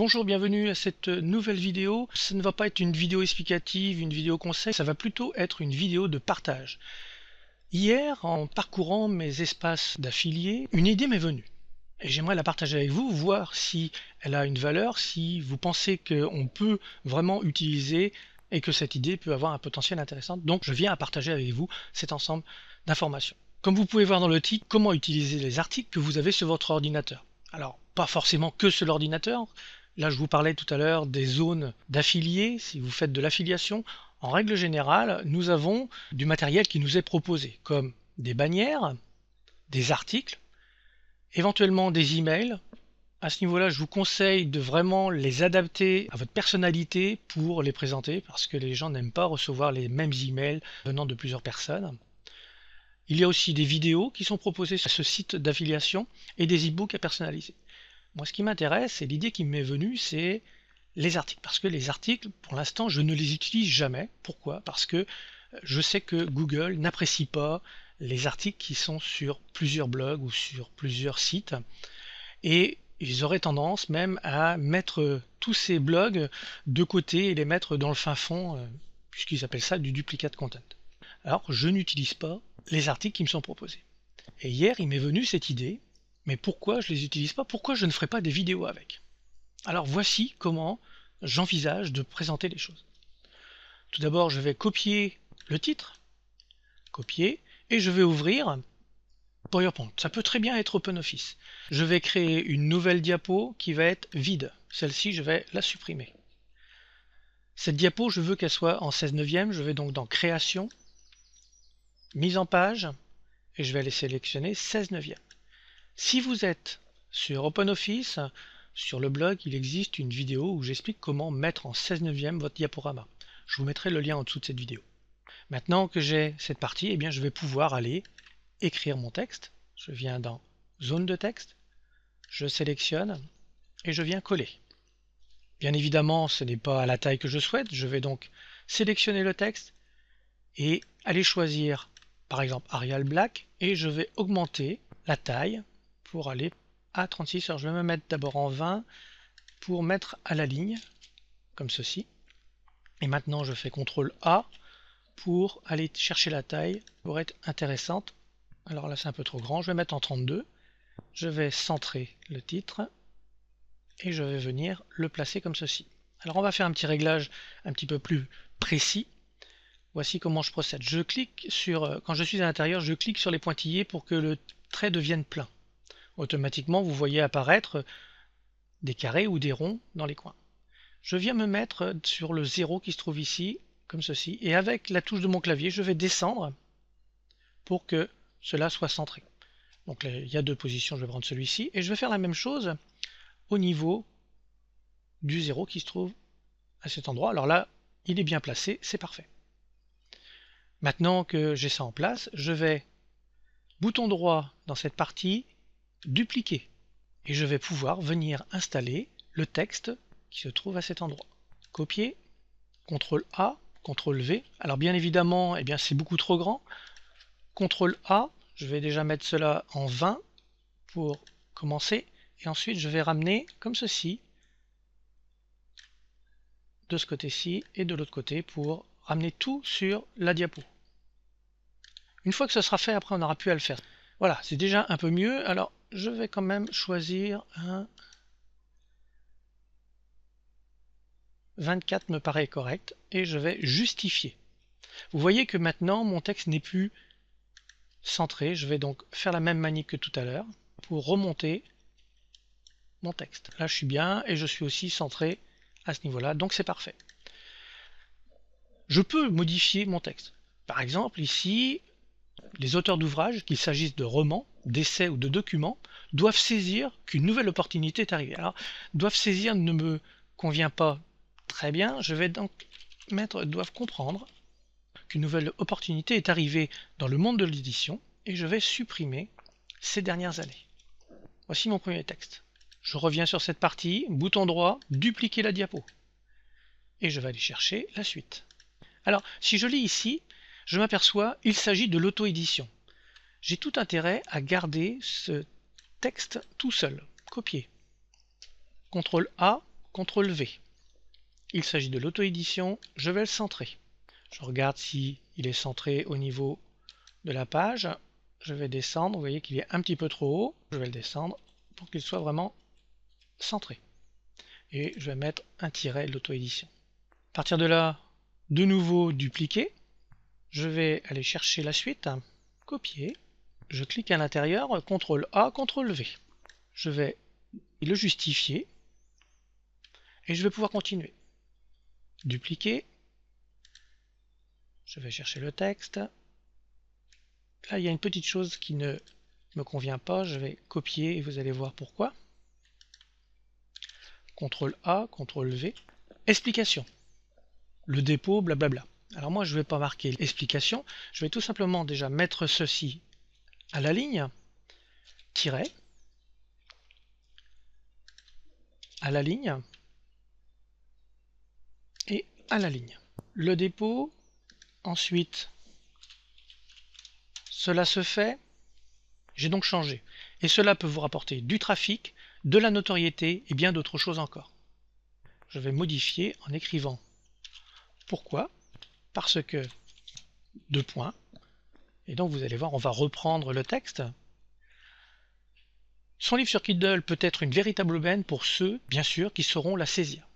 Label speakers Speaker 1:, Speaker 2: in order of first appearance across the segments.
Speaker 1: Bonjour, bienvenue à cette nouvelle vidéo. Ça ne va pas être une vidéo explicative, une vidéo conseil, ça va plutôt être une vidéo de partage. Hier, en parcourant mes espaces d'affiliés, une idée m'est venue. Et j'aimerais la partager avec vous, voir si elle a une valeur, si vous pensez qu'on peut vraiment utiliser et que cette idée peut avoir un potentiel intéressant. Donc je viens à partager avec vous cet ensemble d'informations. Comme vous pouvez voir dans le titre, comment utiliser les articles que vous avez sur votre ordinateur. Alors, pas forcément que sur l'ordinateur. Là, je vous parlais tout à l'heure des zones d'affiliés, si vous faites de l'affiliation. En règle générale, nous avons du matériel qui nous est proposé, comme des bannières, des articles, éventuellement des emails. À ce niveau-là, je vous conseille de vraiment les adapter à votre personnalité pour les présenter, parce que les gens n'aiment pas recevoir les mêmes emails venant de plusieurs personnes. Il y a aussi des vidéos qui sont proposées sur ce site d'affiliation et des e-books à personnaliser. Moi, ce qui m'intéresse, et l'idée qui m'est venue, c'est les articles. Parce que les articles, pour l'instant, je ne les utilise jamais. Pourquoi? Parce que je sais que Google n'apprécie pas les articles qui sont sur plusieurs blogs ou sur plusieurs sites. Et ils auraient tendance même à mettre tous ces blogs de côté et les mettre dans le fin fond, puisqu'ils appellent ça du duplicate content. Alors, je n'utilise pas les articles qui me sont proposés. Et hier, il m'est venu cette idée. Mais pourquoi je ne les utilise pas? Pourquoi je ne ferai pas des vidéos avec? Alors voici comment j'envisage de présenter les choses. Tout d'abord, je vais copier le titre, copier, et je vais ouvrir PowerPoint. Ça peut très bien être OpenOffice. Je vais créer une nouvelle diapo qui va être vide. Celle-ci, je vais la supprimer. Cette diapo, je veux qu'elle soit en 16/9. Je vais donc dans Création, Mise en page, et je vais aller sélectionner 16/9. Si vous êtes sur OpenOffice, sur le blog, il existe une vidéo où j'explique comment mettre en 16/9 votre diaporama. Je vous mettrai le lien en dessous de cette vidéo. Maintenant que j'ai cette partie, eh bien, je vais pouvoir aller écrire mon texte. Je viens dans Zone de texte, je sélectionne et je viens coller. Bien évidemment, ce n'est pas à la taille que je souhaite. Je vais donc sélectionner le texte et aller choisir, par exemple, Arial Black, et je vais augmenter la taille pour aller à 36. Alors je vais me mettre d'abord en 20 pour mettre à la ligne, comme ceci. Et maintenant je fais CTRL A pour aller chercher la taille pour être intéressante. Alors là c'est un peu trop grand, je vais mettre en 32. Je vais centrer le titre et je vais venir le placer comme ceci. Alors on va faire un petit réglage un petit peu plus précis. Voici comment je procède. Je clique sur, quand je suis à l'intérieur, je clique sur les pointillés pour que le trait devienne plein. Automatiquement, vous voyez apparaître des carrés ou des ronds dans les coins. Je viens me mettre sur le 0 qui se trouve ici, comme ceci, et avec la touche de mon clavier, je vais descendre pour que cela soit centré. Donc là, il y a deux positions, je vais prendre celui-ci, et je vais faire la même chose au niveau du 0 qui se trouve à cet endroit. Alors là, il est bien placé, c'est parfait. Maintenant que j'ai ça en place, je vais, bouton droit dans cette partie, dupliquer. Et je vais pouvoir venir installer le texte qui se trouve à cet endroit. Copier, CTRL A, CTRL V. Alors bien évidemment, eh bien, c'est beaucoup trop grand. CTRL A, je vais déjà mettre cela en 20 pour commencer. Et ensuite, je vais ramener comme ceci, de ce côté-ci et de l'autre côté, pour ramener tout sur la diapo. Une fois que ce sera fait, après on n'aura plus à le faire. Voilà, c'est déjà un peu mieux. Alors, je vais quand même choisir un 24 me paraît correct et je vais justifier. Vous voyez que maintenant mon texte n'est plus centré. Je vais donc faire la même manip que tout à l'heure pour remonter mon texte. Là je suis bien et je suis aussi centré à ce niveau-là, donc c'est parfait. Je peux modifier mon texte. Par exemple ici, les auteurs d'ouvrages, qu'il s'agisse de romans, d'essais ou de documents, doivent saisir qu'une nouvelle opportunité est arrivée. Alors, doivent saisir ne me convient pas très bien, je vais donc mettre doivent comprendre qu'une nouvelle opportunité est arrivée dans le monde de l'édition et je vais supprimer ces dernières années. Voici mon premier texte. Je reviens sur cette partie, bouton droit, dupliquer la diapo. Et je vais aller chercher la suite. Alors, si je lis ici, je m'aperçois qu'il s'agit de l'auto-édition. J'ai tout intérêt à garder ce texte tout seul. Copier. CTRL A, CTRL V. Il s'agit de l'auto-édition, je vais le centrer. Je regarde si il est centré au niveau de la page. Je vais descendre, vous voyez qu'il est un petit peu trop haut. Je vais le descendre pour qu'il soit vraiment centré. Et je vais mettre un tiret de l'auto-édition. À partir de là, de nouveau dupliquer. Je vais aller chercher la suite, copier. Je clique à l'intérieur, CTRL A, CTRL V. Je vais le justifier et je vais pouvoir continuer. Dupliquer. Je vais chercher le texte. Là, il y a une petite chose qui ne me convient pas. Je vais copier et vous allez voir pourquoi. CTRL A, CTRL V. Explication. Le dépôt, blablabla. Alors moi, je ne vais pas marquer explication. Je vais tout simplement déjà mettre ceci à la ligne, tiret, à la ligne, et à la ligne. Le dépôt, ensuite, cela se fait, j'ai donc changé. Et cela peut vous rapporter du trafic, de la notoriété et bien d'autres choses encore. Je vais modifier en écrivant pourquoi, parce que, deux points, et donc vous allez voir, on va reprendre le texte. Son livre sur Kindle peut être une véritable aubaine pour ceux, bien sûr, qui sauront la saisir.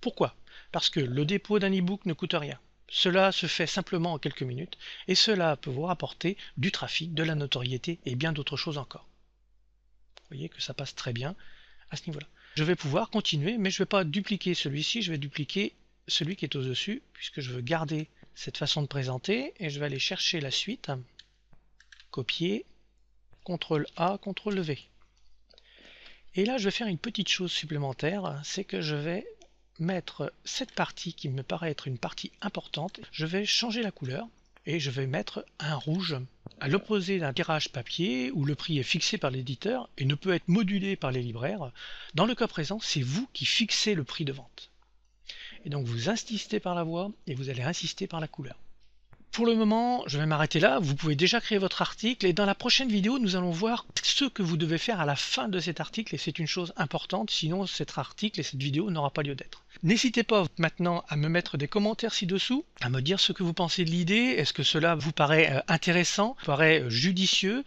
Speaker 1: Pourquoi? Parce que le dépôt d'un e-book ne coûte rien. Cela se fait simplement en quelques minutes, et cela peut vous rapporter du trafic, de la notoriété et bien d'autres choses encore. Vous voyez que ça passe très bien à ce niveau-là. Je vais pouvoir continuer, mais je ne vais pas dupliquer celui-ci, je vais dupliquer celui qui est au-dessus, puisque je veux garder cette façon de présenter, et je vais aller chercher la suite, copier, CTRL A, CTRL V. Et là, je vais faire une petite chose supplémentaire, c'est que je vais mettre cette partie qui me paraît être une partie importante, je vais changer la couleur, et je vais mettre un rouge à l'opposé d'un tirage papier où le prix est fixé par l'éditeur et ne peut être modulé par les libraires. Dans le cas présent, c'est vous qui fixez le prix de vente. Et donc vous insistez par la voix et vous allez insister par la couleur. Pour le moment, je vais m'arrêter là. Vous pouvez déjà créer votre article et dans la prochaine vidéo, nous allons voir ce que vous devez faire à la fin de cet article et c'est une chose importante, sinon cet article et cette vidéo n'aura pas lieu d'être. N'hésitez pas maintenant à me mettre des commentaires ci-dessous, à me dire ce que vous pensez de l'idée, est-ce que cela vous paraît intéressant, paraît judicieux.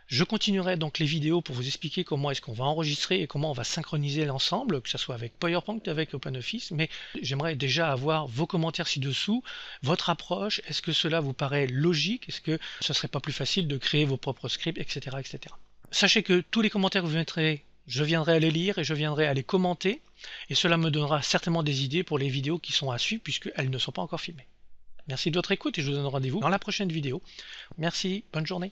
Speaker 1: Je continuerai donc les vidéos pour vous expliquer comment est-ce qu'on va enregistrer et comment on va synchroniser l'ensemble, que ce soit avec PowerPoint, avec OpenOffice, mais j'aimerais déjà avoir vos commentaires ci-dessous, votre approche, est-ce que cela vous paraît logique, est-ce que ce serait pas plus facile de créer vos propres scripts, etc., etc. Sachez que tous les commentaires que vous mettrez, je viendrai à les lire et je viendrai à les commenter, et cela me donnera certainement des idées pour les vidéos qui sont à suivre puisqu'elles ne sont pas encore filmées. Merci de votre écoute et je vous donne rendez-vous dans la prochaine vidéo. Merci, bonne journée.